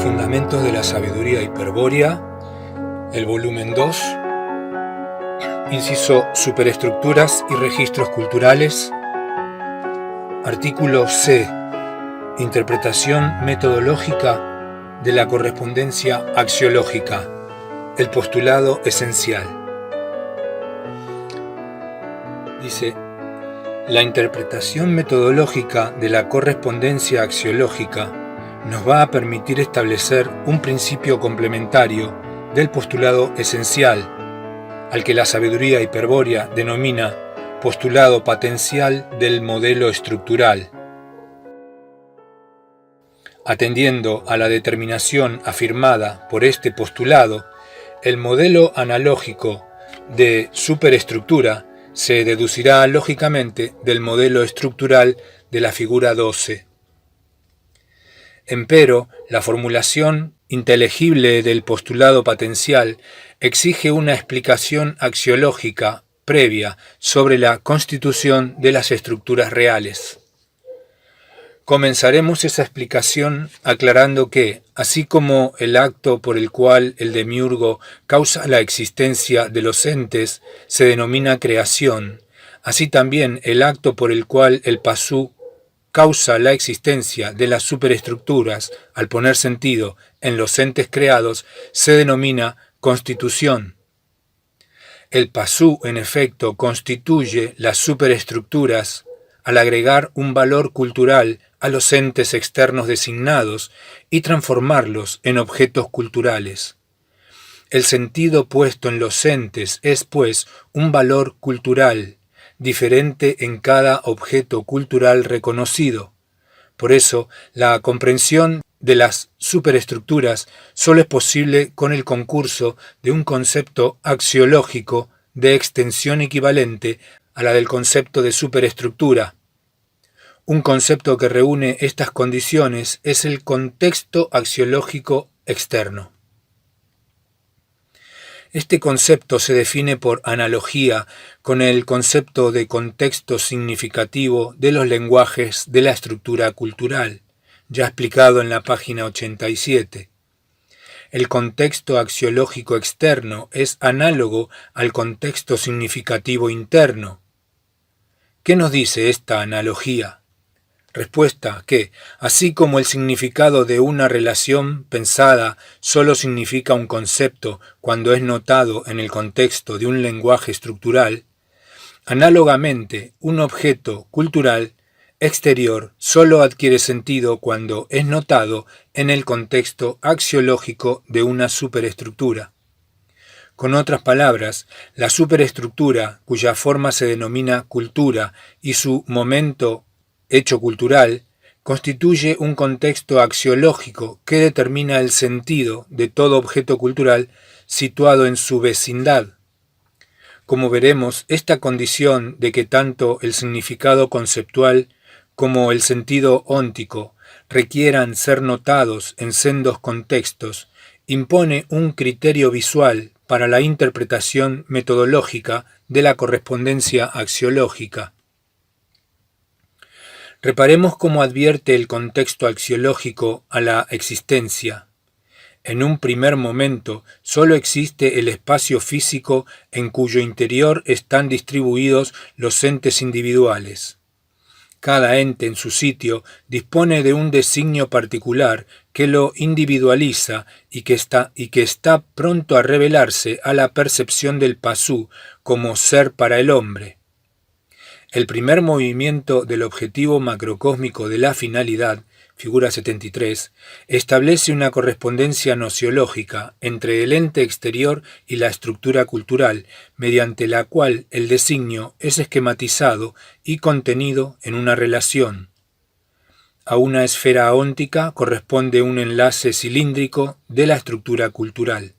Fundamentos de la sabiduría hiperbórea, el volumen 2, inciso Superestructuras y registros culturales, artículo C, interpretación metodológica de la correspondencia axiológica, el postulado esencial. Dice: la interpretación metodológica de la correspondencia axiológica nos va a permitir establecer un principio complementario del postulado esencial, al que la sabiduría hiperbórea denomina postulado patencial del modelo estructural. Atendiendo a la determinación afirmada por este postulado, el modelo analógico de superestructura se deducirá lógicamente del modelo estructural de la figura 12. Empero, la formulación inteligible del postulado patencial exige una explicación axiológica previa sobre la constitución de las estructuras reales. Comenzaremos esa explicación aclarando que, así como el acto por el cual el demiurgo causa la existencia de los entes se denomina creación, así también el acto por el cual el pasú causa la existencia de las superestructuras al poner sentido en los entes creados se denomina constitución. El pasú, en efecto, constituye las superestructuras al agregar un valor cultural a los entes externos designados y transformarlos en objetos culturales. El sentido puesto en los entes es, pues, un valor cultural, diferente en cada objeto cultural reconocido. Por eso, la comprensión de las superestructuras solo es posible con el concurso de un concepto axiológico de extensión equivalente a la del concepto de superestructura. Un concepto que reúne estas condiciones es el contexto axiológico externo. Este concepto se define por analogía con el concepto de contexto significativo de los lenguajes de la estructura cultural, ya explicado en la página 87. El contexto axiológico externo es análogo al contexto significativo interno. ¿Qué nos dice esta analogía? Respuesta que, así como el significado de una relación pensada solo significa un concepto cuando es notado en el contexto de un lenguaje estructural, análogamente un objeto cultural exterior solo adquiere sentido cuando es notado en el contexto axiológico de una superestructura. Con otras palabras, la superestructura, cuya forma se denomina cultura, y su momento hecho cultural, constituye un contexto axiológico que determina el sentido de todo objeto cultural situado en su vecindad. Como veremos, esta condición de que tanto el significado conceptual como el sentido óntico requieran ser notados en sendos contextos impone un criterio visual para la interpretación metodológica de la correspondencia axiológica. Reparemos cómo advierte el contexto axiológico a la existencia. En un primer momento, solo existe el espacio físico en cuyo interior están distribuidos los entes individuales. Cada ente en su sitio dispone de un designio particular que lo individualiza y que está pronto a revelarse a la percepción del pasú como ser para el hombre. El primer movimiento del objetivo macrocósmico de la finalidad, figura 73, establece una correspondencia nociológica entre el ente exterior y la estructura cultural, mediante la cual el designio es esquematizado y contenido en una relación. A una esfera óntica corresponde un enlace cilíndrico de la estructura cultural.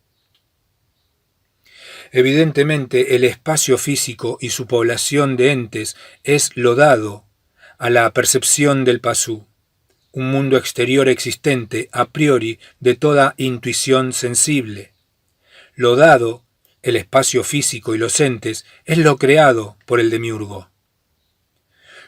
Evidentemente, el espacio físico y su población de entes es lo dado a la percepción del pasú, un mundo exterior existente a priori de toda intuición sensible. Lo dado, el espacio físico y los entes, es lo creado por el demiurgo.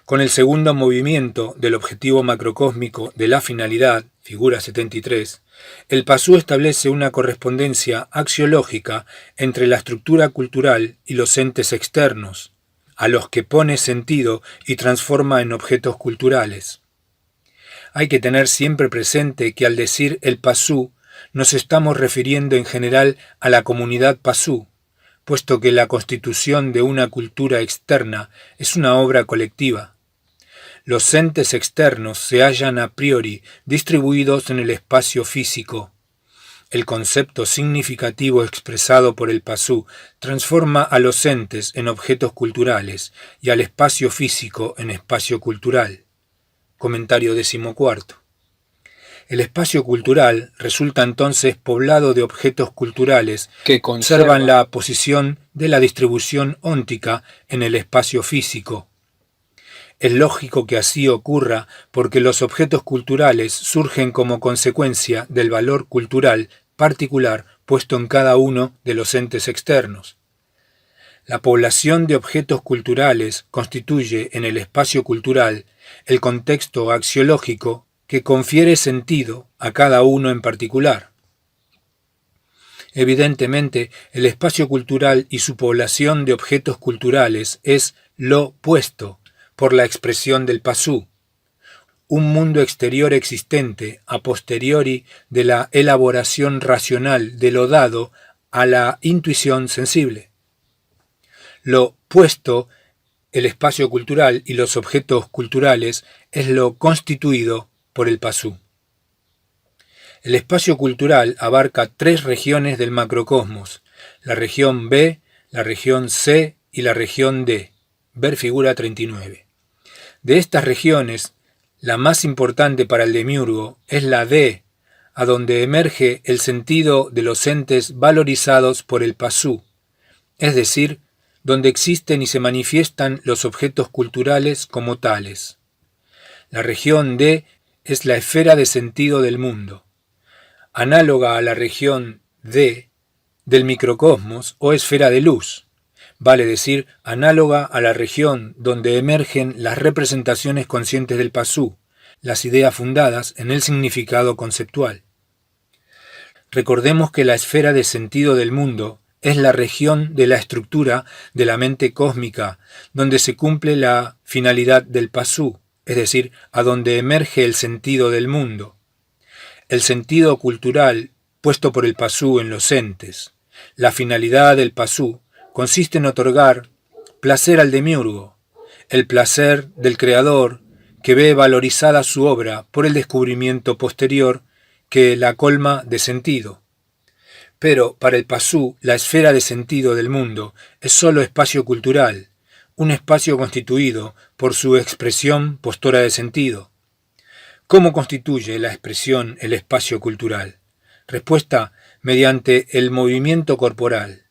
Con el segundo movimiento del objetivo macrocósmico de la finalidad, figura 73, el pasú establece una correspondencia axiológica entre la estructura cultural y los entes externos, a los que pone sentido y transforma en objetos culturales. Hay que tener siempre presente que al decir el pasú, nos estamos refiriendo en general a la comunidad pasú, puesto que la constitución de una cultura externa es una obra colectiva. Los entes externos se hallan a priori distribuidos en el espacio físico. El concepto significativo expresado por el pasú transforma a los entes en objetos culturales y al espacio físico en espacio cultural. Comentario 14. El espacio cultural resulta entonces poblado de objetos culturales que conservan la posición de la distribución óntica en el espacio físico. Es lógico que así ocurra porque los objetos culturales surgen como consecuencia del valor cultural particular puesto en cada uno de los entes externos. La población de objetos culturales constituye en el espacio cultural el contexto axiológico que confiere sentido a cada uno en particular. Evidentemente, el espacio cultural y su población de objetos culturales es lo puesto por la expresión del pasú, un mundo exterior existente a posteriori de la elaboración racional de lo dado a la intuición sensible. Lo puesto, el espacio cultural y los objetos culturales es lo constituido por el pasú. El espacio cultural abarca 3 regiones del macrocosmos, la región B, la región C y la región D, ver figura 39. De estas regiones, la más importante para el demiurgo es la D, a donde emerge el sentido de los entes valorizados por el pasú, es decir, donde existen y se manifiestan los objetos culturales como tales. La región D es la esfera de sentido del mundo, análoga a la región D del microcosmos o esfera de luz, vale decir, análoga a la región donde emergen las representaciones conscientes del pasú, las ideas fundadas en el significado conceptual. Recordemos que la esfera de sentido del mundo es la región de la estructura de la mente cósmica, donde se cumple la finalidad del pasú, es decir, a donde emerge el sentido del mundo. El sentido cultural puesto por el pasú en los entes, la finalidad del pasú, consiste en otorgar placer al demiurgo, el placer del creador que ve valorizada su obra por el descubrimiento posterior que la colma de sentido. Pero para el pasú la esfera de sentido del mundo es sólo espacio cultural, un espacio constituido por su expresión postora de sentido. ¿Cómo constituye la expresión el espacio cultural? Respuesta: mediante el movimiento corporal.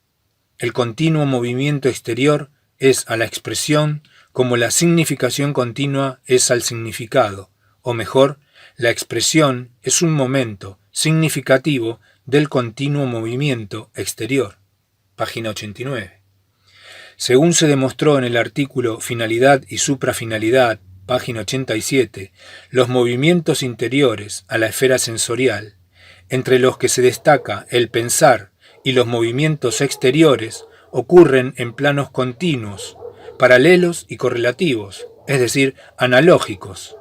El continuo movimiento exterior es a la expresión como la significación continua es al significado, o mejor, la expresión es un momento significativo del continuo movimiento exterior. Página 89. Según se demostró en el artículo Finalidad y suprafinalidad, página 87, los movimientos interiores a la esfera sensorial, entre los que se destaca el pensar y los movimientos exteriores, ocurren en planos continuos, paralelos y correlativos, es decir, analógicos.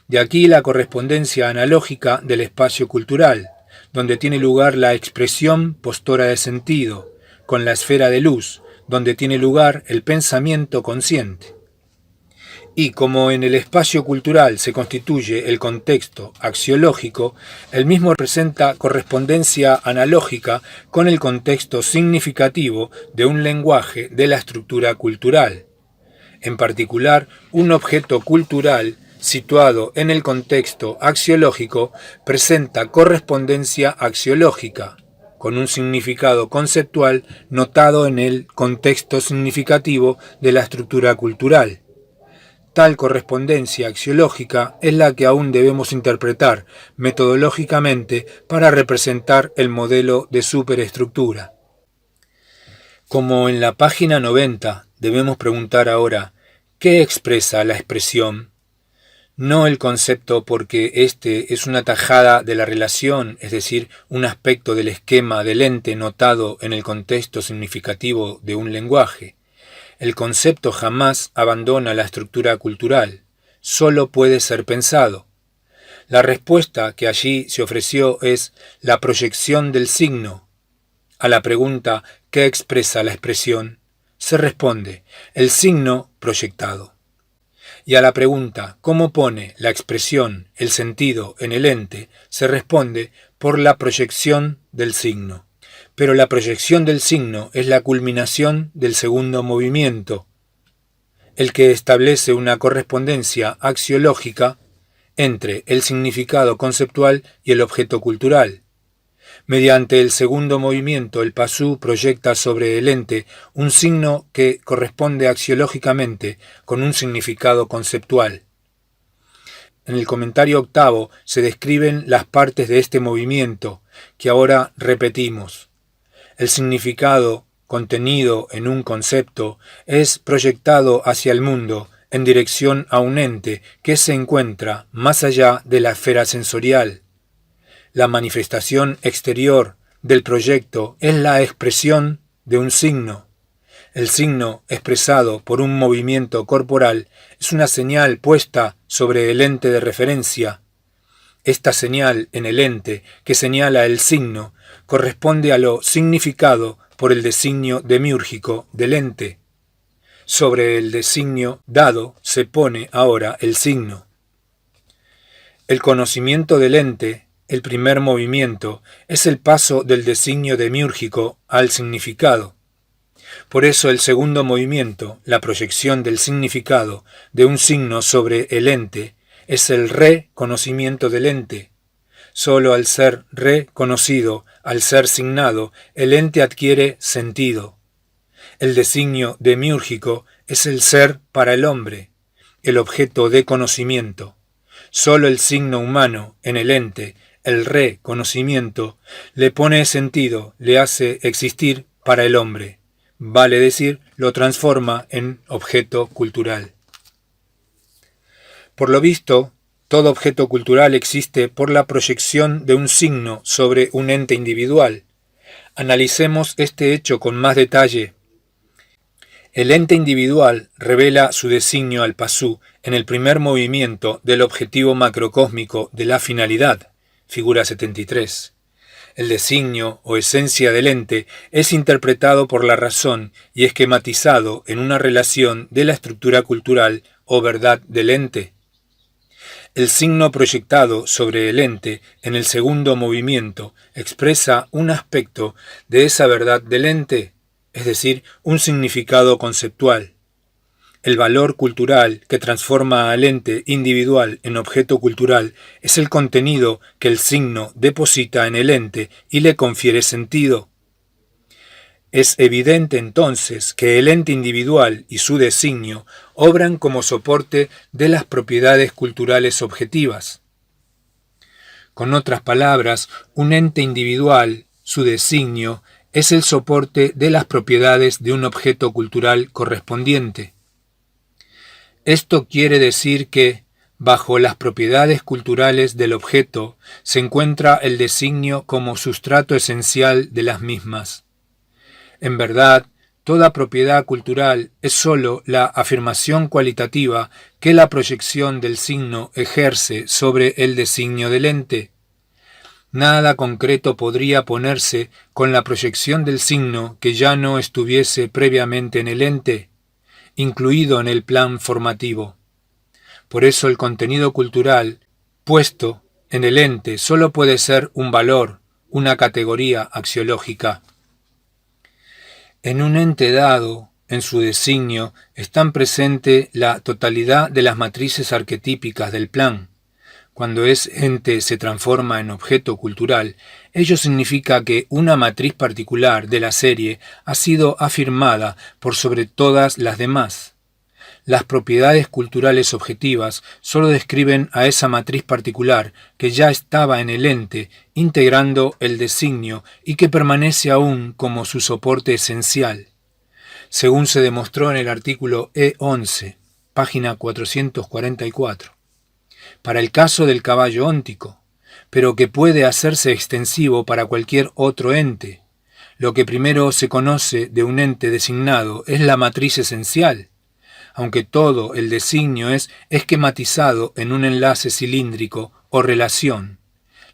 De aquí la correspondencia analógica del espacio cultural, donde tiene lugar la expresión postora de sentido, con la esfera de luz, donde tiene lugar el pensamiento consciente. Y como en el espacio cultural se constituye el contexto axiológico, el mismo presenta correspondencia analógica con el contexto significativo de un lenguaje de la estructura cultural. En particular, un objeto cultural situado en el contexto axiológico presenta correspondencia axiológica, con un significado conceptual notado en el contexto significativo de la estructura cultural. Tal correspondencia axiológica es la que aún debemos interpretar metodológicamente para representar el modelo de superestructura. Como en la página 90, debemos preguntar ahora, ¿qué expresa la expresión? no el concepto porque éste es una tajada de la relación, es decir, un aspecto del esquema del ente notado en el contexto significativo de un lenguaje. El concepto jamás abandona la estructura cultural, solo puede ser pensado. La respuesta que allí se ofreció es la proyección del signo. A la pregunta ¿qué expresa la expresión? Se responde el signo proyectado. Y a la pregunta ¿cómo pone la expresión el sentido en el ente? Se responde por la proyección del signo. Pero la proyección del signo es la culminación del segundo movimiento, el que establece una correspondencia axiológica entre el significado conceptual y el objeto cultural. Mediante el segundo movimiento, el pasú proyecta sobre el ente un signo que corresponde axiológicamente con un significado conceptual. En el comentario octavo se describen las partes de este movimiento, que ahora repetimos. El significado contenido en un concepto es proyectado hacia el mundo en dirección a un ente que se encuentra más allá de la esfera sensorial. La manifestación exterior del proyecto es la expresión de un signo. El signo expresado por un movimiento corporal es una señal puesta sobre el ente de referencia. Esta señal en el ente que señala el signo corresponde a lo significado por el designio demiúrgico del ente. Sobre el designio dado se pone ahora el signo. El conocimiento del ente, el primer movimiento, es el paso del designio demiúrgico al significado. Por eso el segundo movimiento, la proyección del significado de un signo sobre el ente, es el reconocimiento del ente. Solo al ser reconocido, al ser signado, el ente adquiere sentido. El designio demiúrgico es el ser para el hombre, el objeto de conocimiento. Solo el signo humano en el ente, el reconocimiento, le pone sentido, le hace existir para el hombre. Vale decir, lo transforma en objeto cultural. Por lo visto, todo objeto cultural existe por la proyección de un signo sobre un ente individual. Analicemos este hecho con más detalle. El ente individual revela su designio al pasú en el primer movimiento del objetivo macrocósmico de la finalidad, figura 73. El designio o esencia del ente es interpretado por la razón y esquematizado en una relación de la estructura cultural o verdad del ente. El signo proyectado sobre el ente en el segundo movimiento expresa un aspecto de esa verdad del ente, es decir, un significado conceptual. El valor cultural que transforma al ente individual en objeto cultural es el contenido que el signo deposita en el ente y le confiere sentido. Es evidente entonces que el ente individual y su designio obran como soporte de las propiedades culturales objetivas. Con otras palabras, un ente individual, su designio, es el soporte de las propiedades de un objeto cultural correspondiente. Esto quiere decir que, bajo las propiedades culturales del objeto, se encuentra el designio como sustrato esencial de las mismas. En verdad, toda propiedad cultural es sólo la afirmación cualitativa que la proyección del signo ejerce sobre el designio del ente. Nada concreto podría ponerse con la proyección del signo que ya no estuviese previamente en el ente, incluido en el plan formativo. Por eso el contenido cultural puesto en el ente solo puede ser un valor, una categoría axiológica. En un ente dado, en su designio, están presente la totalidad de las matrices arquetípicas del plan. Cuando ese ente se transforma en objeto cultural, ello significa que una matriz particular de la serie ha sido afirmada por sobre todas las demás. Las propiedades culturales objetivas solo describen a esa matriz particular que ya estaba en el ente, integrando el designio y que permanece aún como su soporte esencial. Según se demostró en el artículo E11, página 444. para el caso del caballo óntico, pero que puede hacerse extensivo para cualquier otro ente. Lo que primero se conoce de un ente designado es la matriz esencial, aunque todo el designio es esquematizado en un enlace cilíndrico o relación.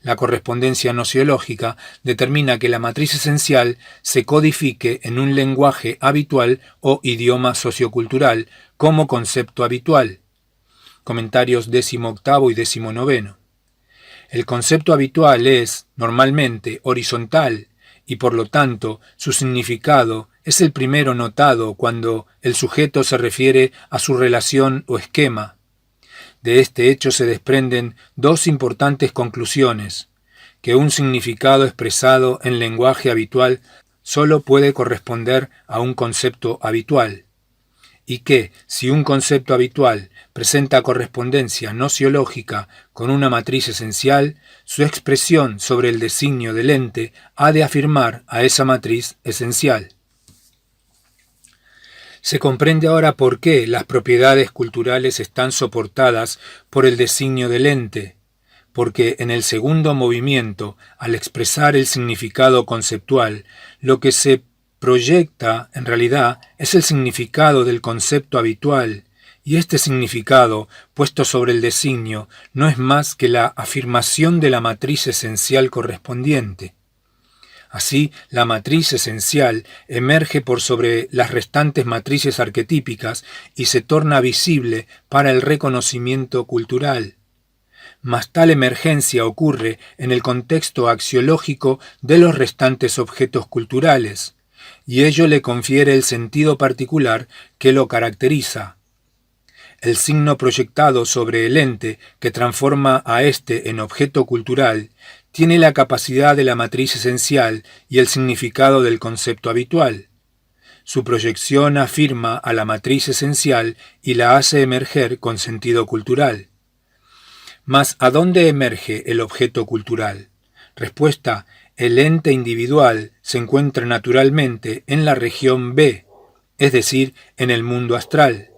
La correspondencia nociológica determina que la matriz esencial se codifique en un lenguaje habitual o idioma sociocultural como concepto habitual. Comentarios 18º y 19. El concepto habitual es, normalmente, horizontal y por lo tanto su significado es el primero notado cuando el sujeto se refiere a su relación o esquema. De este hecho se desprenden dos importantes conclusiones: que un significado expresado en lenguaje habitual solo puede corresponder a un concepto habitual, y que, si un concepto habitual presenta correspondencia nociológica con una matriz esencial, su expresión sobre el designio del ente ha de afirmar a esa matriz esencial. Se comprende ahora por qué las propiedades culturales están soportadas por el designio del ente, porque en el segundo movimiento, al expresar el significado conceptual, lo que se proyecta en realidad es el significado del concepto habitual, y este significado, puesto sobre el designio, no es más que la afirmación de la matriz esencial correspondiente. Así, la matriz esencial emerge por sobre las restantes matrices arquetípicas y se torna visible para el reconocimiento cultural. Mas tal emergencia ocurre en el contexto axiológico de los restantes objetos culturales, y ello le confiere el sentido particular que lo caracteriza. El signo proyectado sobre el ente que transforma a éste en objeto cultural tiene la capacidad de la matriz esencial y el significado del concepto habitual. Su proyección afirma a la matriz esencial y la hace emerger con sentido cultural. Mas, ¿a dónde emerge el objeto cultural? Respuesta: el ente individual se encuentra naturalmente en la región B, es decir, en el mundo astral.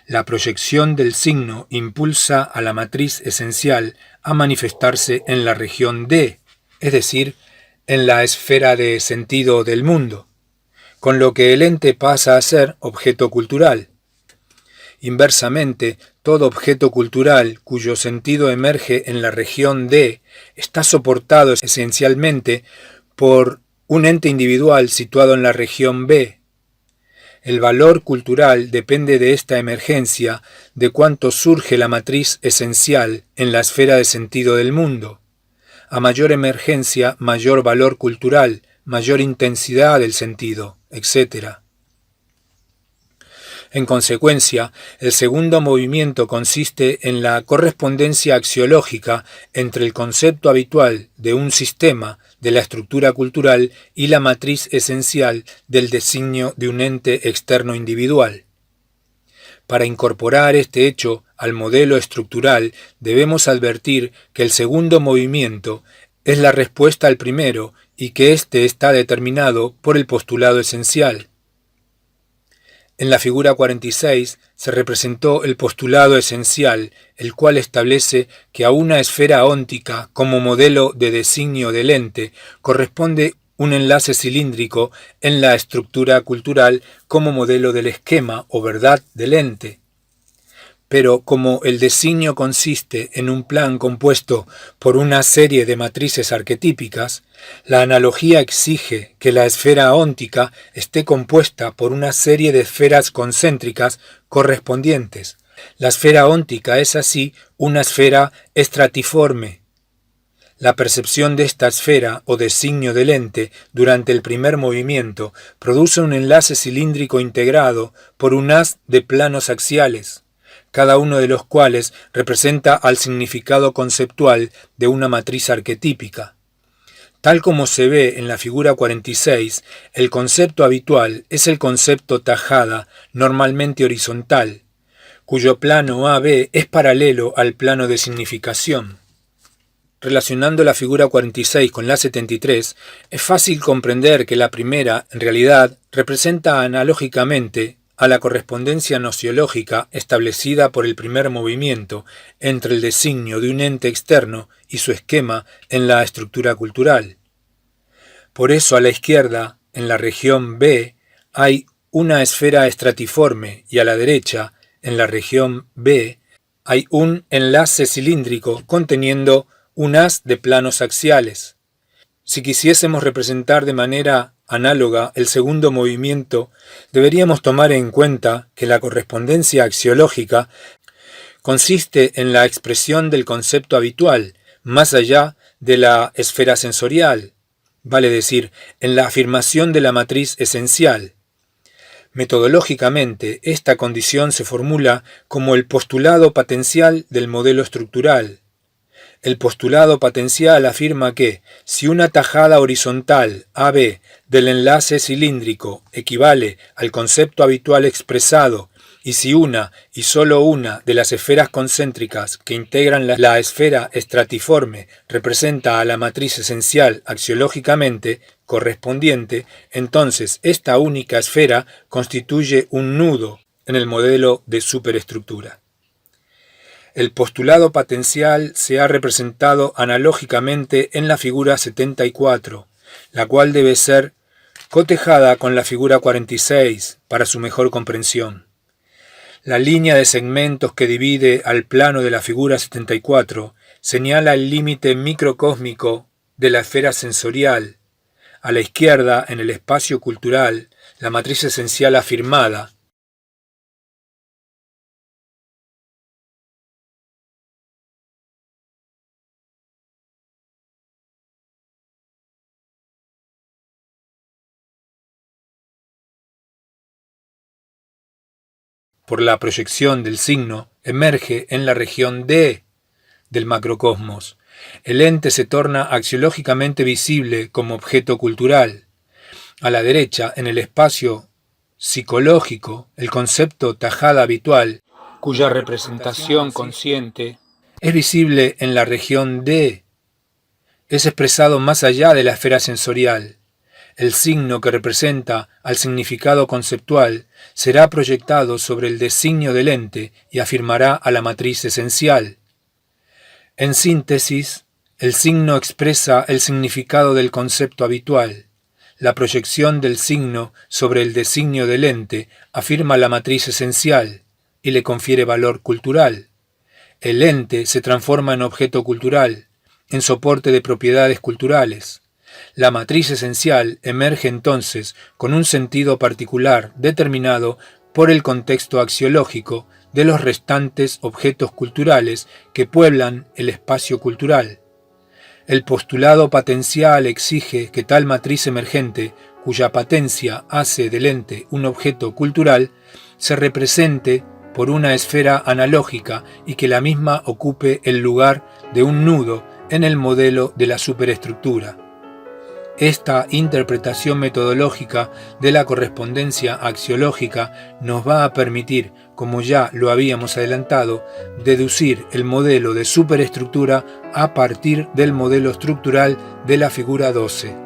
La proyección del signo impulsa a la matriz esencial a manifestarse en la región D, es decir, en la esfera de sentido del mundo, con lo que el ente pasa a ser objeto cultural. Inversamente, todo objeto cultural cuyo sentido emerge en la región D está soportado esencialmente por un ente individual situado en la región B. El valor cultural depende de esta emergencia, de cuánto surge la matriz esencial en la esfera de sentido del mundo. A mayor emergencia, mayor valor cultural, mayor intensidad del sentido, etc. En consecuencia, el segundo movimiento consiste en la correspondencia axiológica entre el concepto habitual de un sistema, de la estructura cultural, y la matriz esencial del designio de un ente externo individual. Para incorporar este hecho al modelo estructural, debemos advertir que el segundo movimiento es la respuesta al primero y que éste está determinado por el postulado esencial. En la figura 46 se representó el postulado esencial, el cual establece que a una esfera óntica como modelo de designio del ente corresponde un enlace cilíndrico en la estructura cultural como modelo del esquema o verdad del ente. Pero como el designio consiste en un plan compuesto por una serie de matrices arquetípicas, la analogía exige que la esfera óntica esté compuesta por una serie de esferas concéntricas correspondientes. La esfera óntica es así una esfera estratiforme. La percepción de esta esfera o designio del ente durante el primer movimiento produce un enlace cilíndrico integrado por un haz de planos axiales, cada uno de los cuales representa al significado conceptual de una matriz arquetípica. Tal como se ve en la figura 46, el concepto habitual es el concepto tajada, normalmente horizontal, cuyo plano AB es paralelo al plano de significación. Relacionando la figura 46 con la 73, es fácil comprender que la primera, en realidad, representa analógicamente a la correspondencia nociológica establecida por el primer movimiento entre el designio de un ente externo y su esquema en la estructura cultural. Por eso a la izquierda, en la región B, hay una esfera estratiforme y a la derecha, en la región B, hay un enlace cilíndrico conteniendo un haz de planos axiales. Si quisiésemos representar de manera análoga el segundo movimiento, deberíamos tomar en cuenta que la correspondencia axiológica consiste en la expresión del concepto habitual, más allá de la esfera sensorial, vale decir, en la afirmación de la matriz esencial. Metodológicamente, esta condición se formula como el postulado patencial del modelo estructural. El postulado patencial afirma que, si una tajada horizontal AB del enlace cilíndrico equivale al concepto habitual expresado, y si una y sólo una de las esferas concéntricas que integran la esfera estratiforme representa a la matriz esencial axiológicamente correspondiente, entonces esta única esfera constituye un nudo en el modelo de superestructura. El postulado patencial se ha representado analógicamente en la figura 74, la cual debe ser cotejada con la figura 46 para su mejor comprensión. La línea de segmentos que divide al plano de la figura 74 señala el límite microcósmico de la esfera sensorial. A la izquierda, en el espacio cultural, la matriz esencial afirmada, por la proyección del signo, emerge en la región D del macrocosmos. El ente se torna axiológicamente visible como objeto cultural. A la derecha, en el espacio psicológico, el concepto tajada habitual, cuya representación consciente es visible en la región D, es expresado más allá de la esfera sensorial. El signo que representa al significado conceptual será proyectado sobre el designio del ente y afirmará a la matriz esencial. En síntesis, el signo expresa el significado del concepto habitual. La proyección del signo sobre el designio del ente afirma la matriz esencial y le confiere valor cultural. El ente se transforma en objeto cultural, en soporte de propiedades culturales. La matriz esencial emerge entonces con un sentido particular determinado por el contexto axiológico de los restantes objetos culturales que pueblan el espacio cultural. El postulado patencial exige que tal matriz emergente, cuya patencia hace del ente un objeto cultural, se represente por una esfera analógica y que la misma ocupe el lugar de un nudo en el modelo de la superestructura. Esta interpretación metodológica de la correspondencia axiológica nos va a permitir, como ya lo habíamos adelantado, deducir el modelo de superestructura a partir del modelo estructural de la figura 12.